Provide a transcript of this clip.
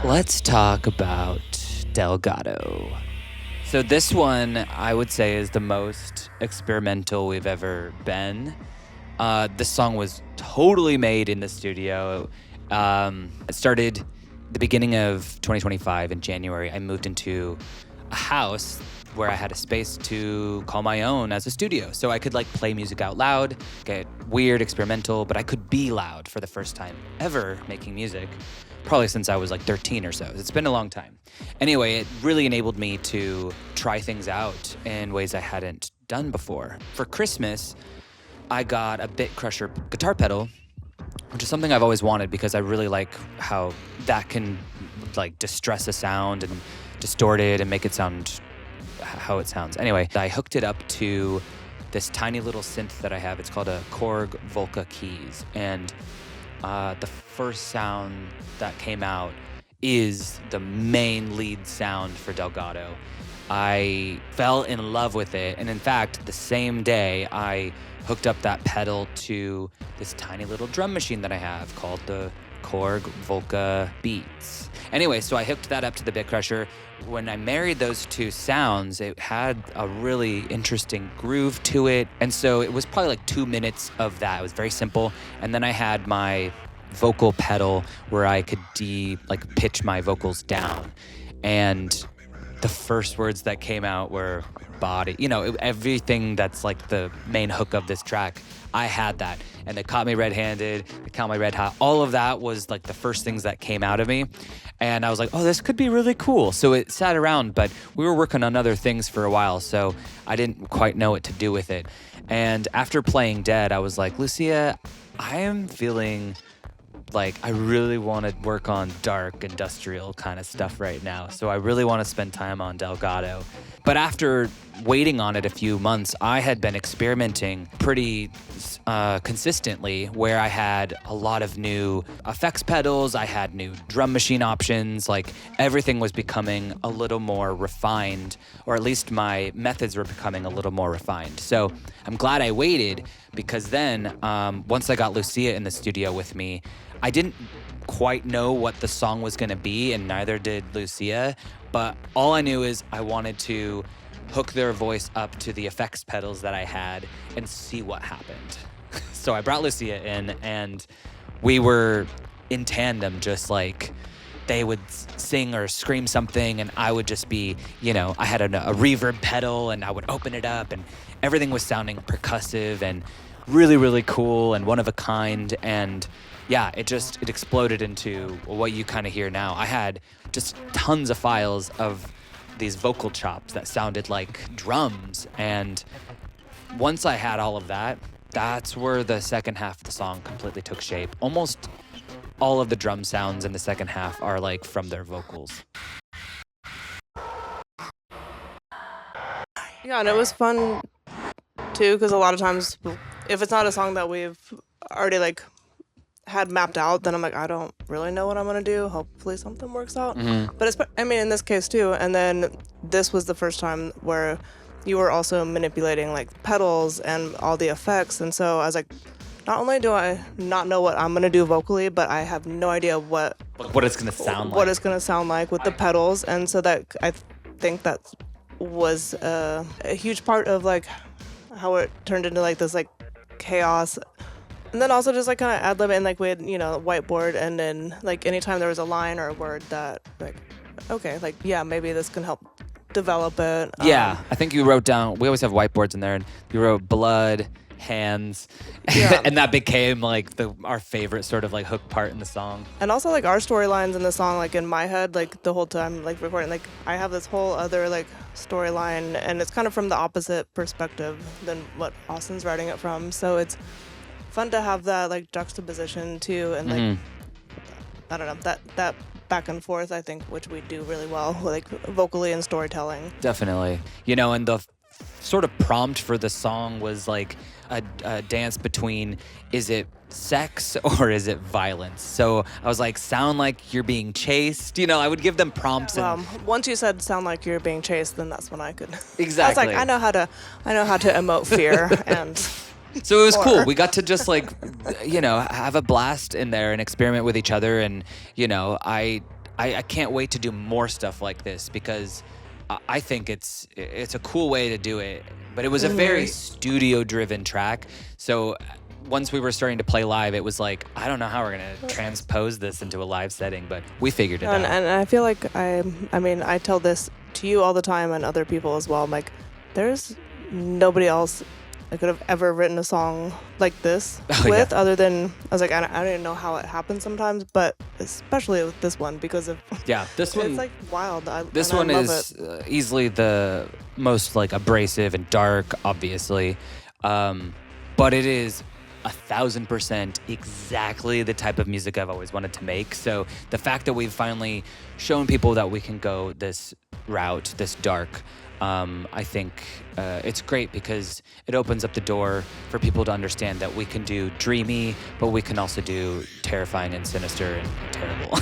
Let's talk about Delgado. So this one, I would say, is the most experimental we've ever been. This song was totally made in the studio. It started the beginning of 2025 in January. I moved into a house where I had a space to call my own as a studio. So I could like play music out loud, get weird, experimental, but I could be loud for the first time ever making music, probably since I was like 13 or so. It's been a long time. Anyway, it really enabled me to try things out in ways I hadn't done before. For Christmas, I got a Bit Crusher guitar pedal, which is something I've always wanted because I really like how that can like distress a sound and distort it and make it sound how it sounds. Anyway, I hooked it up to this tiny little synth that I have. It's called a Korg Volca Keys. And the first sound that came out is the main lead sound for Delgado. I fell in love with it. And in fact, the same day I hooked up that pedal to this tiny little drum machine that I have called the Korg Volca Beats. Anyway, so I hooked that up to the Bit Crusher. When I married those two sounds, it had a really interesting groove to it. And so it was probably like 2 minutes of that. It was very simple. And then I had my vocal pedal where I could pitch my vocals down. And the first words that came out were body. Everything that's like the main hook of this track, I had that. And it caught me red-handed, it caught me red-hot. All of that was like the first things that came out of me. And I was like, oh, this could be really cool. So it sat around, but we were working on other things for a while, so I didn't quite know what to do with it. And after playing Dead, I was like, Lucia, I am feeling like I really want to work on dark industrial kind of stuff right now. So I really want to spend time on Delgado. But after waiting on it a few months, I had been experimenting pretty consistently where I had a lot of new effects pedals, I had new drum machine options, like everything was becoming a little more refined, or at least my methods were becoming a little more refined. So I'm glad I waited because then once I got Lucia in the studio with me, I didn't quite know what the song was going to be, and neither did Lucia, but all I knew is I wanted to hook their voice up to the effects pedals that I had and see what happened. So I brought Lucia in, and we were in tandem, just like they would sing or scream something, and I would just be, I had a reverb pedal, and I would open it up, and everything was sounding percussive and really, really cool and one of a kind. And yeah, it exploded into what you kind of hear now. I had just tons of files of these vocal chops that sounded like drums. And once I had all of that, that's where the second half of the song completely took shape. Almost all of the drum sounds in the second half are like from their vocals. Yeah, and it was fun too, because a lot of times if it's not a song that we've already like had mapped out, then I'm like, I don't really know what I'm gonna do. Hopefully something works out. Mm-hmm. But in this case too. And then this was the first time where you were also manipulating like pedals and all the effects. And so I was like, not only do I not know what I'm gonna do vocally, but I have no idea what it's gonna sound like. What it's gonna sound like with the pedals. And so that I think that was a huge part of like how it turned into like this like chaos. And then also just like kind of ad-lib, and like we had, whiteboard, and then like anytime there was a line or a word that like, okay, like, yeah, maybe this can help develop it. Yeah, I think you wrote down, we always have whiteboards in there, and you wrote blood, hands, Yeah. and that became like our favorite sort of like hook part in the song. And also like our storylines in the song, like in my head, like the whole time like recording, like I have this whole other like storyline, and it's kind of from the opposite perspective than what Austin's writing it from. So it's fun to have that like juxtaposition too, and like I don't know, that back and forth, I think, which we do really well, like vocally and storytelling. Definitely. And the sort of prompt for the song was like a dance between, is it sex or is it violence? So I was like, sound like you're being chased. I would give them prompts. Once you said sound like you're being chased, then that's when I could. Exactly. I was like, I know how to emote fear and. So it was cool. We got to just like, have a blast in there and experiment with each other. And, I I can't wait to do more stuff like this because I think it's a cool way to do it. But it was a very studio-driven track. So once we were starting to play live, it was like, I don't know how we're going to transpose this into a live setting, but we figured it out. And I feel like I tell this to you all the time and other people as well. I'm like, there's nobody else I could have ever written a song like this with, other than, I was like, I don't even know how it happens sometimes, but especially with this one because of this one, it's like wild. This one is easily the most like abrasive and dark, obviously, but it is 1,000% exactly the type of music I've always wanted to make. So the fact that we've finally shown people that we can go this route, this dark, I think it's great because it opens up the door for people to understand that we can do dreamy, but we can also do terrifying and sinister and terrible.